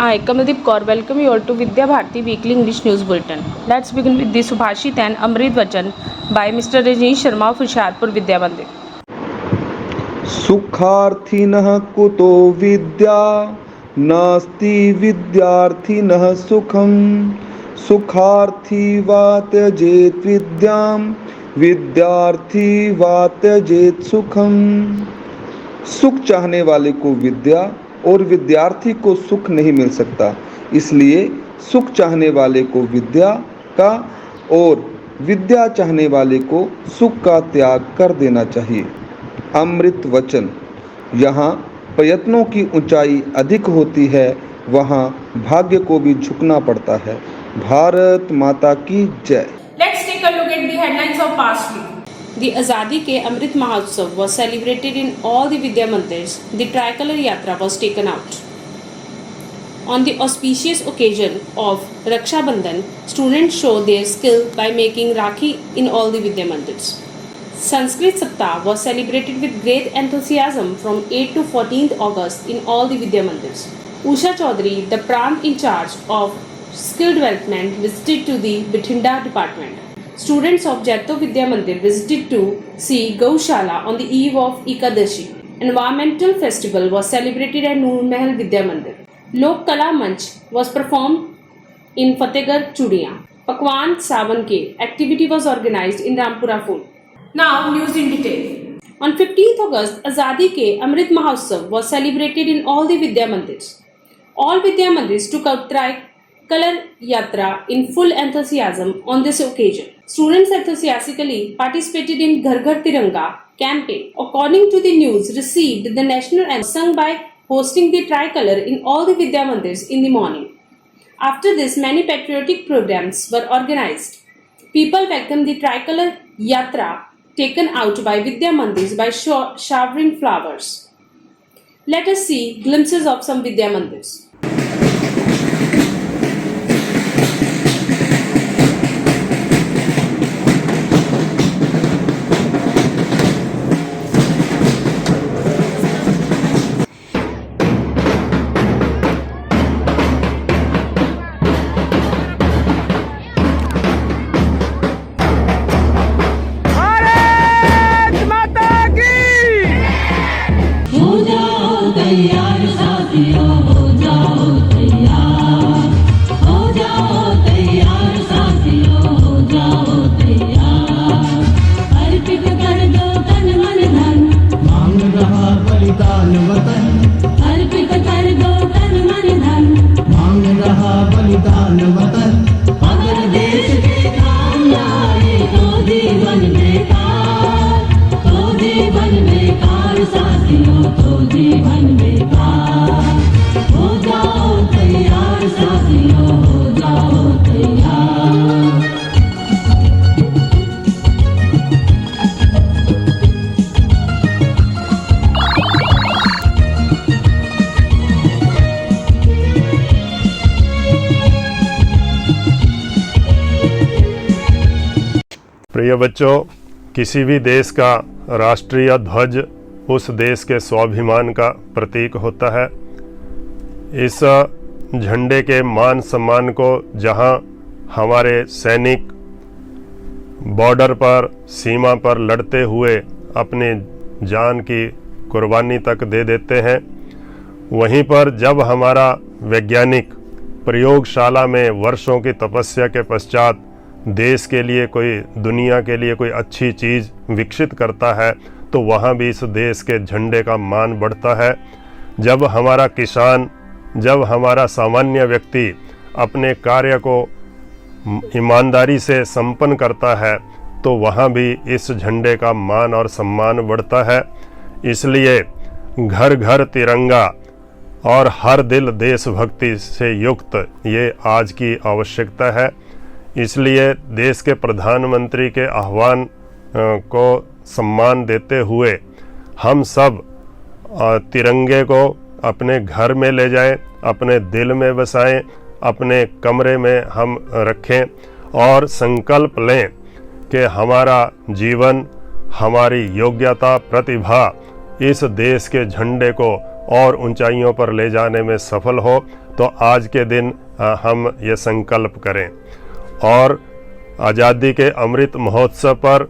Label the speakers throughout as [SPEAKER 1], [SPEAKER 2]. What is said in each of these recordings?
[SPEAKER 1] I, Kamaldeep Kaur, welcome you all to Vidya Bharati Weekly English News Bulletin. Let's begin with the Subhashit and Amrit Vachan by Mr. Rajneesh Sharma of Hoshiarpur Vidya Mandir.
[SPEAKER 2] सुखार्थिनः कुतो विद्या नास्ति विद्यार्थिनः सुखम् सुखार्थी वा त्यजेत् विद्यां विद्यार्थी वा त्यजेत् सुखम्। सुख चाहने वाले को विद्या और विद्यार्थी को सुख नहीं मिल सकता, इसलिए सुख चाहने वाले को विद्या का और विद्या चाहने वाले को सुख का त्याग कर देना चाहिए। अमृत वचन। यहाँ प्रयत्नों की ऊंचाई अधिक होती है, वहाँ भाग्य को भी झुकना पड़ता है। भारत माता की जय।
[SPEAKER 1] Let's take a look at the headlines of past week. The Azadi Ke Amrit Mahotsav was celebrated in all the Vidya Mandirs. The Tricolor Yatra was taken out. On the auspicious occasion of Raksha Bandhan, students show their skill by making Rakhi in all the Vidya Mandirs. Sanskrit Saptah was celebrated with great enthusiasm from 8 to 14th August in all the Vidya Mandirs. Usha Chaudhary, the Prant in charge of skill development, visited to the Bathinda department. Students of Jaito Vidya Mandir visited to see Gaushala on the eve of Ekadashi. Environmental festival was celebrated at Noor Mahal Vidya Mandir. Lok Kala Manch was performed in Fatehgarh Chudiyan. Pakwan Sawan Ke activity was organized in Rampura Fort. Now news in detail. On 15th August, Azadi Ke Amrit Mahotsav was celebrated in all the Vidya Mandirs. All Vidya Mandirs took out Tricolor Yatra in full enthusiasm on this occasion. Students enthusiastically participated in Ghar Ghar Tiranga campaign. According to the news received, the national anthem sung by hosting the tricolor in all the Vidya Mandirs in the morning. After this, many patriotic programs were organized. People welcomed the Tricolor Yatra taken out by Vidya Mandirs by showering flowers. Let us see glimpses of some Vidya Mandirs.
[SPEAKER 3] प्रिय बच्चों, किसी भी देश का राष्ट्रीय ध्वज उस देश के स्वाभिमान का प्रतीक होता है। इस झंडे के मान सम्मान को जहां हमारे सैनिक बॉर्डर पर, सीमा पर लड़ते हुए अपनी जान की कुर्बानी तक दे देते हैं, वहीं पर जब हमारा वैज्ञानिक प्रयोगशाला में वर्षों की तपस्या के पश्चात देश के लिए कोई, दुनिया के लिए कोई अच्छी चीज़ विकसित करता है, तो वहाँ भी इस देश के झंडे का मान बढ़ता है। जब हमारा किसान, जब हमारा सामान्य व्यक्ति अपने कार्य को ईमानदारी से संपन्न करता है, तो वहाँ भी इस झंडे का मान और सम्मान बढ़ता है। इसलिए घर घर तिरंगा और हर दिल देशभक्ति से युक्त ये आज की आवश्यकता है। इसलिए देश के प्रधानमंत्री के आह्वान को सम्मान देते हुए हम सब तिरंगे को अपने घर में ले जाएं, अपने दिल में बसाएं, अपने कमरे में हम रखें और संकल्प लें कि हमारा जीवन, हमारी योग्यता, प्रतिभा इस देश के झंडे को और ऊंचाइयों पर ले जाने में सफल हो। तो आज के दिन हम ये संकल्प करें और आज़ादी के अमृत महोत्सव पर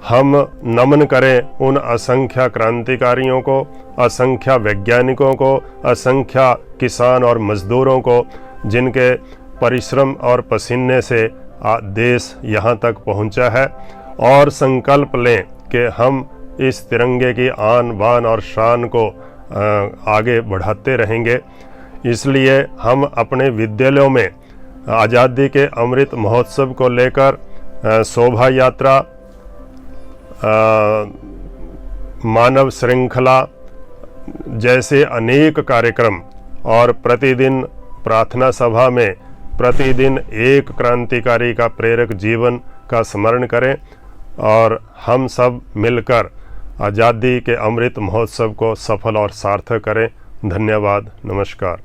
[SPEAKER 3] हम नमन करें उन असंख्य क्रांतिकारियों को, असंख्य वैज्ञानिकों को, असंख्य किसान और मजदूरों को, जिनके परिश्रम और पसीने से देश यहाँ तक पहुँचा है, और संकल्प लें कि हम इस तिरंगे की आन बान और शान को आगे बढ़ाते रहेंगे। इसलिए हम अपने विद्यालयों में आज़ादी के अमृत महोत्सव को लेकर शोभा यात्रा, मानव श्रृंखला जैसे अनेक कार्यक्रम और प्रतिदिन प्रार्थना सभा में प्रतिदिन एक क्रांतिकारी का प्रेरक जीवन का स्मरण करें और हम सब मिलकर आज़ादी के अमृत महोत्सव को सफल और सार्थक करें। धन्यवाद। नमस्कार।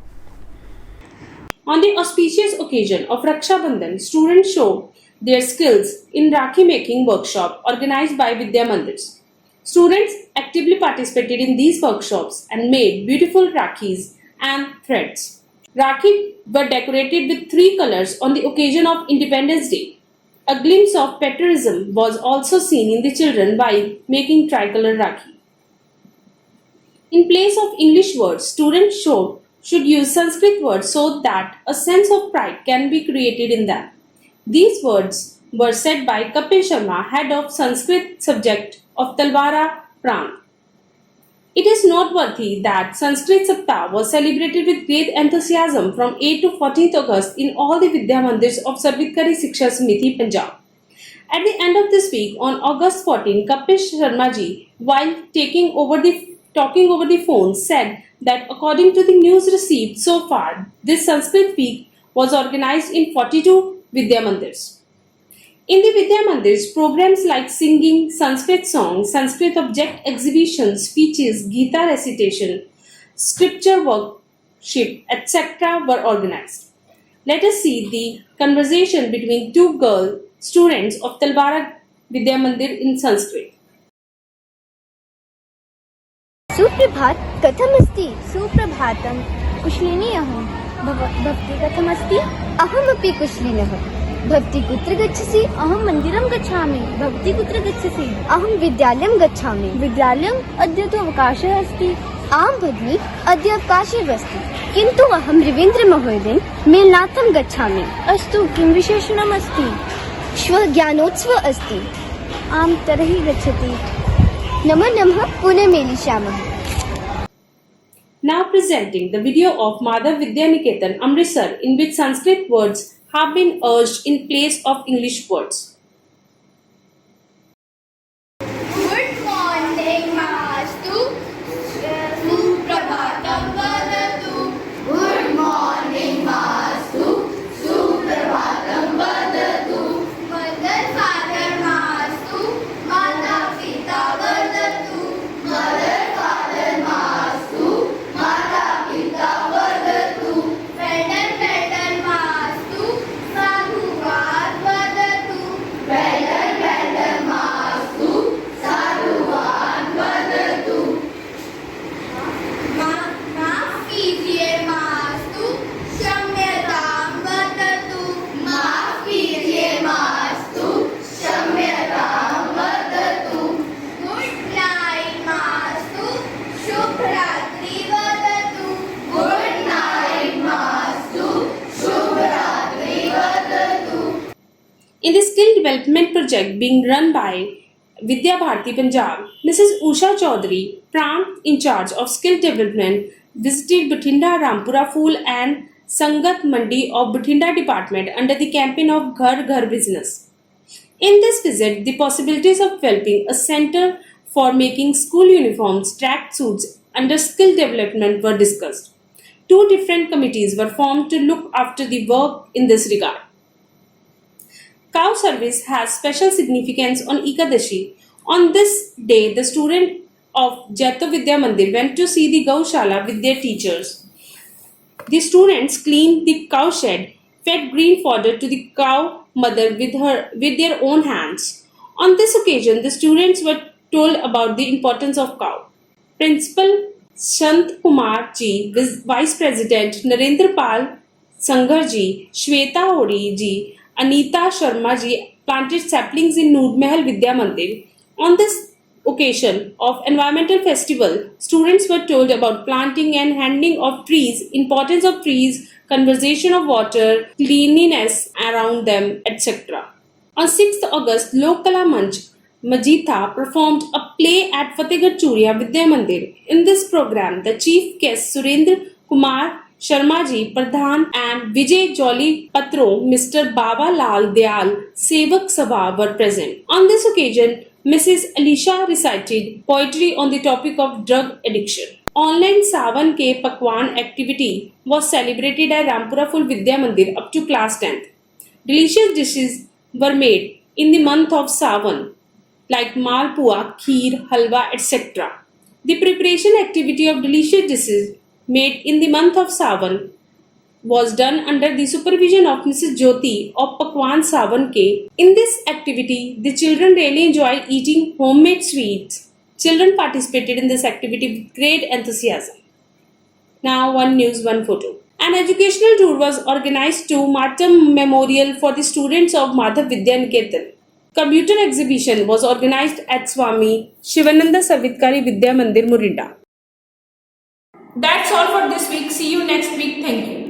[SPEAKER 1] On the auspicious occasion of Raksha Bandhan, students showed their skills in Rakhi making workshop organized by Vidya Mandirs. Students actively participated in these workshops and made beautiful Rakhis and threads. Rakhi were decorated with 3 colors on the occasion of Independence Day. A glimpse of patriotism was also seen in the children while making tricolor Rakhi. In place of English words, students should use Sanskrit words so that a sense of pride can be created in them. These words were said by Kapil Sharma, head of Sanskrit subject of Talwara Prant. It is noteworthy that Sanskrit Saptah was celebrated with great enthusiasm from 8 to 14th August in all the Vidya Mandirs of Sarvitkari Shiksha Samiti, Punjab. At the end of this week, on August 14, Kapil Sharma ji, while talking over the phone, said that according to the news received so far, this Sanskrit week was organized in 42 Vidya Mandirs. In the Vidya Mandirs, programs like singing, Sanskrit songs, Sanskrit object exhibitions, speeches, Gita recitation, scripture worship, etc. were organized. Let us see the conversation between 2 girl students of Talwara Vidya Mandir in Sanskrit.
[SPEAKER 4] सुप्रभात कथमस्ति? सुप्रभातं कुशलिनी अहं। भवती कथमस्ति? अहमपि कुशलिनः। भवती कुत्र गच्छसि? अहं मन्दिरं गच्छामि। भवती कुत्र गच्छसि? अहं विद्यालयं गच्छामि। विद्यालयम् अद्य तु अवकाशः अस्ति। आम् भगिनी, अद्य अवकाशः अस्ति, किन्तु अहं रवीन्द्रमहोदयेन मेलनार्थं गच्छामि। अस्तु, किं विशेषणम् अस्ति? श्वः ज्ञानोत्सवः अस्ति। आम्, तर्हि गच्छति। नमो नमः, पुनः मेलिष्यामः।
[SPEAKER 1] Now presenting the video of Madhav Vidya Niketan, Amritsar, in which Sanskrit words have been urged in place of English words.
[SPEAKER 5] Good morning, Mastu. Suprabhatam vadatu. Good morning, Mastu. Suprabhatam vadatu. Mother, father, Mastu. Mata, pita vadatu. Mother, father, Mastu. Mata, pita vadatu. Elder, Mastu. Sadhuvad vadatu. Elder, Mastu. Sadhuvad vadatu. माफ कीजिए मास्तु, क्षम्यतां वदतु। माफ कीजिए मास्तु, क्षम्यतां वदतु। गुड नाइट मास्तु, शुभ रात्रि वदतु। गुड नाइट मास्तु, शुभ रात्रि वदतु।
[SPEAKER 1] In the skill development project being run by Vidya Bharati Punjab, Mrs. Usha Chaudhary, Prant in charge of skill development, visited Bathinda Rampura Phool and Sangat Mandi of Bathinda department under the campaign of Ghar Ghar Business. In this visit, the possibilities of developing a center for making school uniforms, track suits under skill development were discussed. 2 different committees were formed to look after the work in this regard. Cow service has special significance on Ekadashi. On this day, the student of Jaito Vidya Mandir went to see the Gaushala with their teachers. The students cleaned the cow shed, fed green fodder to the cow mother with their own hands. On this occasion, the students were told about the importance of cow. Principal Sant Kumar ji, Vice President Narendra Pal Sanghar ji, Shweta Odi ji, Anita Sharma ji planted saplings in Noor Mahal Vidya Mandir. On this occasion of environmental festival, students were told about planting and handling of trees, importance of trees, conservation of water, cleanliness around them, etc. On 6th August, Lok Kala Manch Majitha performed a play at Fatehgarh Churia Vidya Mandir. In this program, the chief guests Surendra Kumar Sharma ji Pradhan and Vijay Jolly Patro, Mr. Baba Lal Dayal Sevak Sabha were present. On this occasion, Mrs. Alisha recited poetry on the topic of drug addiction. Online Savan Ke Pakwan activity was celebrated at Rampura Full Vidya Mandir up to class 10th. Delicious dishes were made in the month of Savan like malpua, kheer, halwa, etc. The preparation activity of delicious dishes made in the month of Savan was done under the supervision of Mrs. Jyoti of Pakwan Savan Ke. In this activity, the children really enjoyed eating homemade sweets. Children participated in this activity with great enthusiasm. Now, one news, one photo. An educational tour was organized to Martyr Memorial for the students of Madhav Vidya Niketan. Computer exhibition was organized at Swami Shivananda Savitkari Vidya Mandir, Morinda. That's all for this week. See you next week. Thank you.